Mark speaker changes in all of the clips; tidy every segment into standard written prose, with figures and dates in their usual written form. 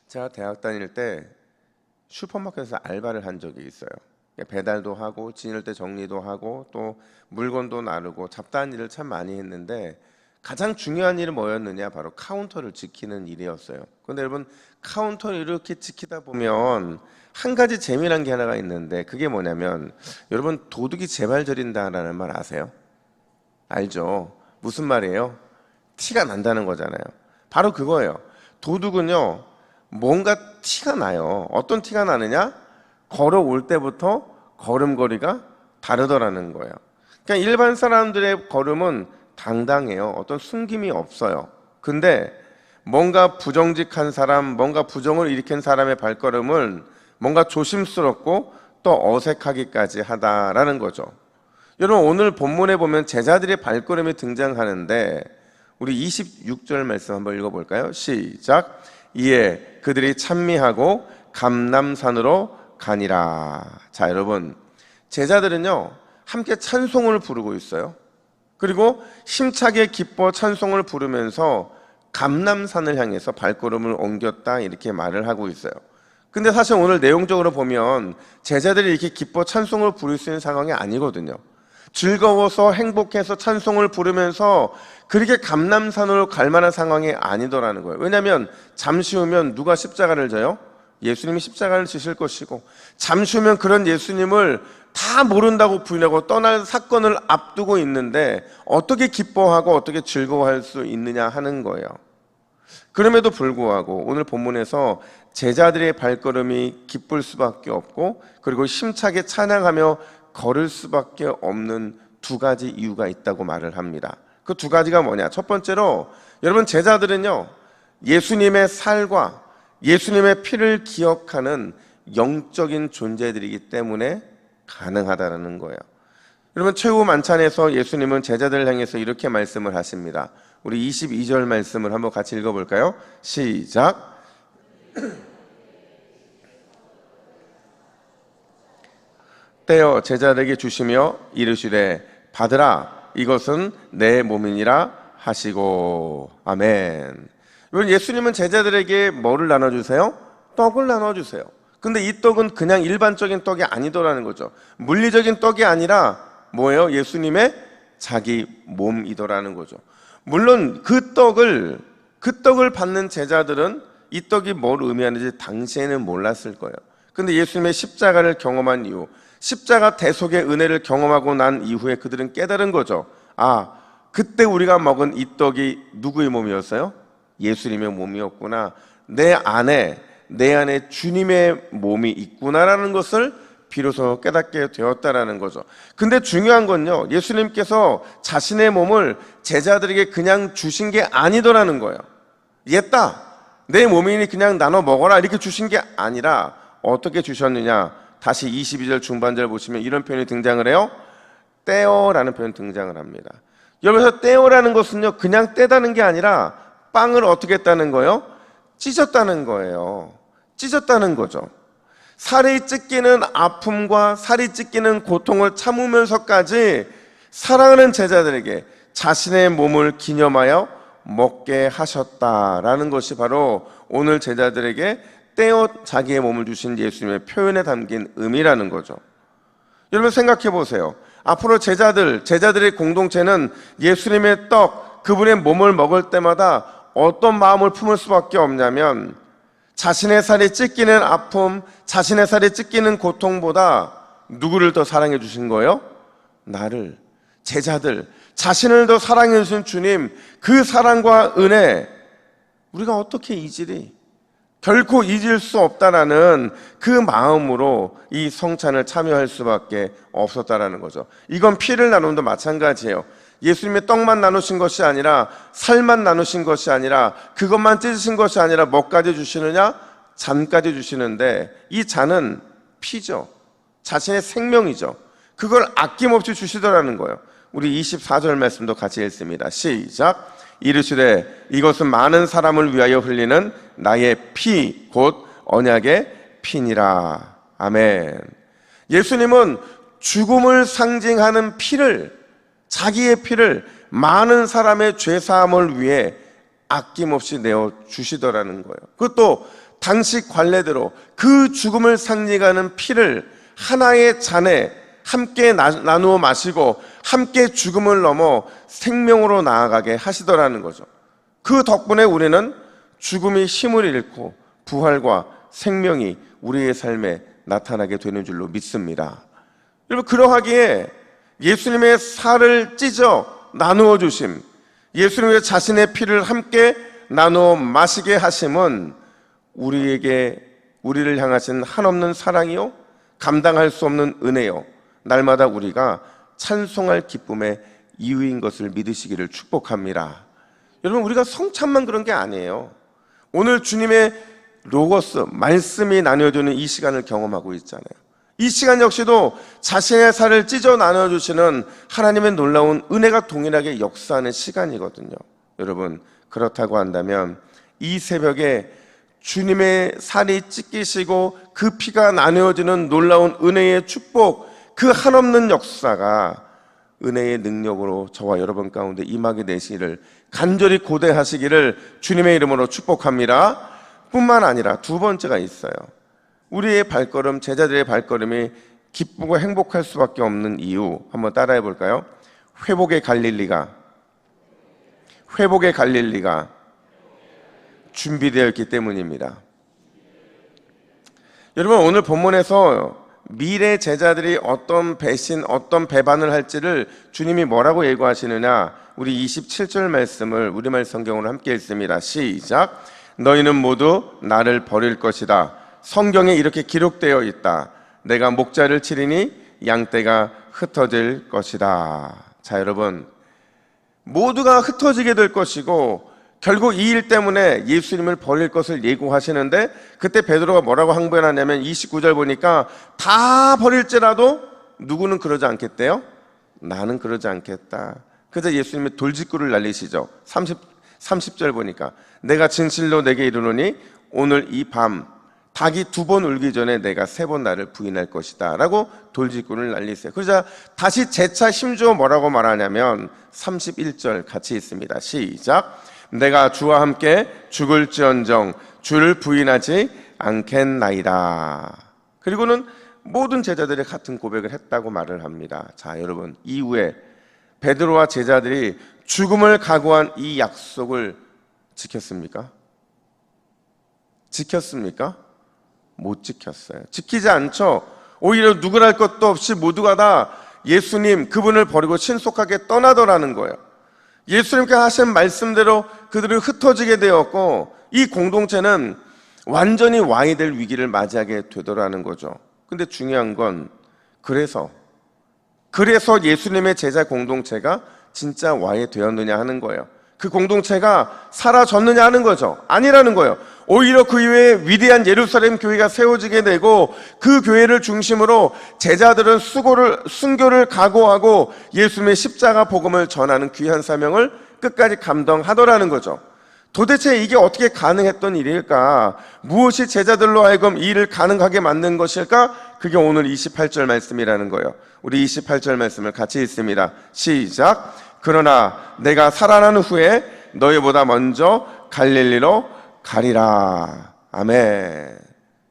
Speaker 1: 제가 대학 다닐 때 슈퍼마켓에서 알바를 한 적이 있어요. 배달도 하고 지낼 때 정리도 하고 또 물건도 나르고 잡다한 일을 참 많이 했는데 가장 중요한 일은 뭐였느냐? 바로 카운터를 지키는 일이었어요. 근데 여러분, 카운터를 이렇게 지키다 보면 한 가지 재미난 게 하나가 있는데, 그게 뭐냐면, 여러분, 도둑이 제발 저린다라는 말 아세요? 알죠? 무슨 말이에요? 티가 난다는 거잖아요. 바로 그거예요. 도둑은요, 뭔가 티가 나요. 어떤 티가 나느냐? 걸어올 때부터 걸음걸이가 다르더라는 거예요. 그냥 일반 사람들의 걸음은 당당해요. 어떤 숨김이 없어요. 근데 뭔가 부정직한 사람, 뭔가 부정을 일으킨 사람의 발걸음은 뭔가 조심스럽고 또 어색하기까지 하다라는 거죠. 여러분, 오늘 본문에 보면 제자들의 발걸음이 등장하는데, 우리 26절 말씀 한번 읽어볼까요? 시작. 이에 그들이 찬미하고 감람산으로 가니라. 자, 여러분, 제자들은요 함께 찬송을 부르고 있어요. 그리고 힘차게 기뻐 찬송을 부르면서 감람산을 향해서 발걸음을 옮겼다, 이렇게 말을 하고 있어요. 근데 사실 오늘 내용적으로 보면 제자들이 이렇게 기뻐 찬송을 부를 수 있는 상황이 아니거든요. 즐거워서 행복해서 찬송을 부르면서 그렇게 감람산으로 갈 만한 상황이 아니더라는 거예요. 왜냐하면 잠시 후면 누가 십자가를 져요? 예수님이 십자가를 지실 것이고, 잠시 후면 그런 예수님을 다 모른다고 부인하고 떠날 사건을 앞두고 있는데 어떻게 기뻐하고 어떻게 즐거워할 수 있느냐 하는 거예요. 그럼에도 불구하고 오늘 본문에서 제자들의 발걸음이 기쁠 수밖에 없고, 그리고 힘차게 찬양하며 걸을 수밖에 없는 두 가지 이유가 있다고 말을 합니다. 그 두 가지가 뭐냐? 첫 번째로, 여러분, 제자들은요 예수님의 살과 예수님의 피를 기억하는 영적인 존재들이기 때문에 가능하다는 거예요. 여러분, 최후 만찬에서 예수님은 제자들을 향해서 이렇게 말씀을 하십니다. 우리 22절 말씀을 한번 같이 읽어볼까요? 시작. 떼어 제자들에게 주시며 이르시되 받으라, 이것은 내 몸이니라 하시고. 아멘. 여러분, 예수님은 제자들에게 뭐를 나눠주세요? 떡을 나눠주세요. 근데 이 떡은 그냥 일반적인 떡이 아니더라는 거죠. 물리적인 떡이 아니라 뭐예요? 예수님의 자기 몸이더라는 거죠. 물론 그 떡을 받는 제자들은 이 떡이 뭘 의미하는지 당시에는 몰랐을 거예요. 근데 예수님의 십자가를 경험한 이후, 십자가 대속의 은혜를 경험하고 난 이후에 그들은 깨달은 거죠. 아, 그때 우리가 먹은 이 떡이 누구의 몸이었어요? 예수님의 몸이었구나. 내 안에 주님의 몸이 있구나라는 것을 비로소 깨닫게 되었다라는 거죠. 근데 중요한 건요, 예수님께서 자신의 몸을 제자들에게 그냥 주신 게 아니더라는 거예요. 얘다, 내 몸이니 그냥 나눠 먹어라, 이렇게 주신 게 아니라 어떻게 주셨느냐? 다시 22절 중반절 보시면 이런 표현이 등장을 해요. 떼어라는 표현이 등장을 합니다. 여기서 떼어라는 것은요, 그냥 떼다는 게 아니라 빵을 어떻게 했다는 거예요? 찢었다는 거예요. 찢었다는 거죠. 살이 찢기는 아픔과 살이 찢기는 고통을 참으면서까지 사랑하는 제자들에게 자신의 몸을 기념하여 먹게 하셨다라는 것이 바로 오늘 제자들에게 떼어 자기의 몸을 주신 예수님의 표현에 담긴 의미라는 거죠. 여러분, 생각해 보세요. 앞으로 제자들의 공동체는 예수님의 떡, 그분의 몸을 먹을 때마다 어떤 마음을 품을 수밖에 없냐면, 자신의 살이 찢기는 아픔, 자신의 살이 찢기는 고통보다 누구를 더 사랑해 주신 거예요? 나를, 제자들, 자신을 더 사랑해 주신 주님, 그 사랑과 은혜, 우리가 어떻게 잊으리? 결코 잊을 수 없다라는 그 마음으로 이 성찬을 참여할 수밖에 없었다라는 거죠. 이건 피를 나눔도 마찬가지예요. 예수님의 떡만 나누신 것이 아니라, 살만 나누신 것이 아니라, 그것만 찢으신 것이 아니라 뭐까지 주시느냐? 잔까지 주시는데, 이 잔은 피죠. 자신의 생명이죠. 그걸 아낌없이 주시더라는 거예요. 우리 24절 말씀도 같이 읽습니다. 시작. 이르시되 이것은 많은 사람을 위하여 흘리는 나의 피, 곧 언약의 피니라. 아멘. 예수님은 죽음을 상징하는 피를, 자기의 피를 많은 사람의 죄사함을 위해 아낌없이 내어 주시더라는 거예요. 그것도 당시 관례대로 그 죽음을 상징하는 피를 하나의 잔에 함께 나누어 마시고 함께 죽음을 넘어 생명으로 나아가게 하시더라는 거죠. 그 덕분에 우리는 죽음이 힘을 잃고 부활과 생명이 우리의 삶에 나타나게 되는 줄로 믿습니다. 여러분, 그러하기에 예수님의 살을 찢어 나누어 주심, 예수님의 자신의 피를 함께 나누어 마시게 하심은 우리를 향하신 한없는 사랑이요, 감당할 수 없는 은혜요, 날마다 우리가 찬송할 기쁨의 이유인 것을 믿으시기를 축복합니다. 여러분, 우리가 성찬만 그런 게 아니에요. 오늘 주님의 로고스, 말씀이 나눠주는 이 시간을 경험하고 있잖아요. 이 시간 역시도 자신의 살을 찢어 나눠주시는 하나님의 놀라운 은혜가 동일하게 역사하는 시간이거든요. 여러분, 그렇다고 한다면 이 새벽에 주님의 살이 찢기시고 그 피가 나누어지는 놀라운 은혜의 축복, 그 한없는 역사가 은혜의 능력으로 저와 여러분 가운데 임하게 되시기를 간절히 고대하시기를 주님의 이름으로 축복합니다. 뿐만 아니라 두 번째가 있어요. 우리의 발걸음, 제자들의 발걸음이 기쁘고 행복할 수밖에 없는 이유, 한번 따라해 볼까요? 회복의 갈릴리가 준비되어 있기 때문입니다. 여러분, 오늘 본문에서 미래 제자들이 어떤 배신, 어떤 배반을 할지를 주님이 뭐라고 예고하시느냐, 우리 27절 말씀을 우리말 성경으로 함께 읽습니다. 시작. 너희는 모두 나를 버릴 것이다. 성경에 이렇게 기록되어 있다. 내가 목자를 치리니 양떼가 흩어질 것이다. 자, 여러분, 모두가 흩어지게 될 것이고 결국 이 일 때문에 예수님을 버릴 것을 예고하시는데, 그때 베드로가 뭐라고 항변하냐면 29절 보니까 다 버릴지라도 누구는 그러지 않겠대요? 나는 그러지 않겠다. 그래서 예수님이 돌직구를 날리시죠. 30절 보니까 내가 진실로 내게 이르노니 오늘 이 밤 닭이 2번 울기 전에 내가 3번 나를 부인할 것이다 라고 돌직구를 날리세요. 그러자 다시 재차 힘주어 뭐라고 말하냐면 31절 같이 있습니다. 시작. 내가 주와 함께 죽을지언정 주를 부인하지 않겠나이다. 그리고는 모든 제자들이 같은 고백을 했다고 말을 합니다. 자, 여러분, 이후에 베드로와 제자들이 죽음을 각오한 이 약속을 지켰습니까? 못 지켰어요. 지키지 않죠. 오히려 누구랄 것도 없이 모두가 다 예수님, 그분을 버리고 신속하게 떠나더라는 거예요. 예수님께 하신 말씀대로 그들은 흩어지게 되었고 이 공동체는 완전히 왕이 될 위기를 맞이하게 되더라는 거죠. 근데 중요한 건 그래서 예수님의 제자 공동체가 진짜 왕이 되었느냐 하는 거예요. 그 공동체가 사라졌느냐 하는 거죠. 아니라는 거예요. 오히려 그 이후에 위대한 예루살렘 교회가 세워지게 되고 그 교회를 중심으로 제자들은 순교를 각오하고 예수님의 십자가 복음을 전하는 귀한 사명을 끝까지 감당하더라는 거죠. 도대체 이게 어떻게 가능했던 일일까? 무엇이 제자들로 하여금 이 일을 가능하게 만든 것일까? 그게 오늘 28절 말씀이라는 거예요. 우리 28절 말씀을 같이 읽습니다. 시작. 그러나 내가 살아난 후에 너희보다 먼저 갈릴리로 가리라. 아멘.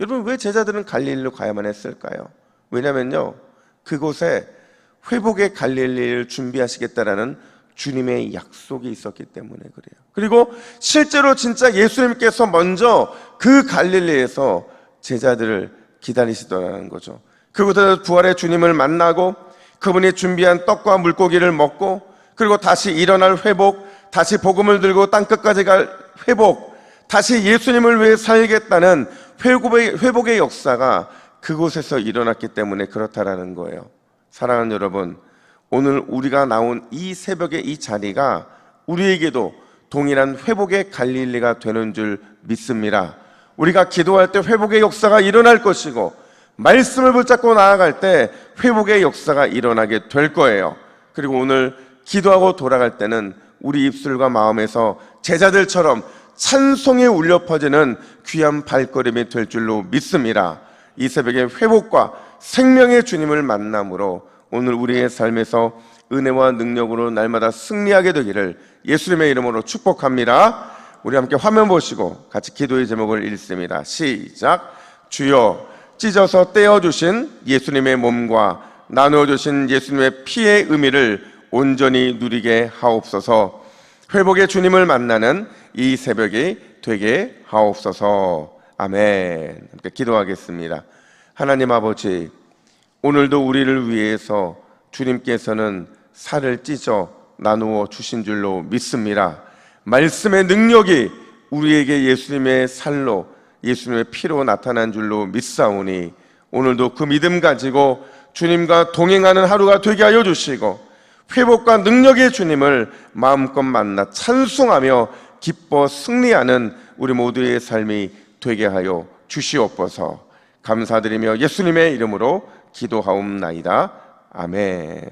Speaker 1: 여러분, 왜 제자들은 갈릴리로 가야만 했을까요? 왜냐면요, 그곳에 회복의 갈릴리를 준비하시겠다라는 주님의 약속이 있었기 때문에 그래요. 그리고 실제로 진짜 예수님께서 먼저 그 갈릴리에서 제자들을 기다리시더라는 거죠. 그곳에서 부활의 주님을 만나고 그분이 준비한 떡과 물고기를 먹고 그리고 다시 일어날 회복, 다시 복음을 들고 땅끝까지 갈 회복, 다시 예수님을 위해 살겠다는 회복의 역사가 그곳에서 일어났기 때문에 그렇다라는 거예요. 사랑하는 여러분, 오늘 우리가 나온 이 새벽의 이 자리가 우리에게도 동일한 회복의 갈릴리가 되는 줄 믿습니다. 우리가 기도할 때 회복의 역사가 일어날 것이고 말씀을 붙잡고 나아갈 때 회복의 역사가 일어나게 될 거예요. 그리고 오늘 기도하고 돌아갈 때는 우리 입술과 마음에서 제자들처럼 찬송이 울려 퍼지는 귀한 발걸음이 될 줄로 믿습니다. 이 새벽에 회복과 생명의 주님을 만남으로 오늘 우리의 삶에서 은혜와 능력으로 날마다 승리하게 되기를 예수님의 이름으로 축복합니다. 우리 함께 화면 보시고 같이 기도의 제목을 읽습니다. 시작. 주여, 찢어서 떼어주신 예수님의 몸과 나누어주신 예수님의 피의 의미를 온전히 누리게 하옵소서. 회복의 주님을 만나는 이 새벽이 되게 하옵소서. 아멘. 함께 기도하겠습니다. 하나님 아버지, 오늘도 우리를 위해서 주님께서는 살을 찢어 나누어 주신 줄로 믿습니다. 말씀의 능력이 우리에게 예수님의 살로, 예수님의 피로 나타난 줄로 믿사오니 오늘도 그 믿음 가지고 주님과 동행하는 하루가 되게 하여 주시고 회복과 능력의 주님을 마음껏 만나 찬송하며 기뻐 승리하는 우리 모두의 삶이 되게 하여 주시옵소서. 감사드리며 예수님의 이름으로 기도하옵나이다. 아멘.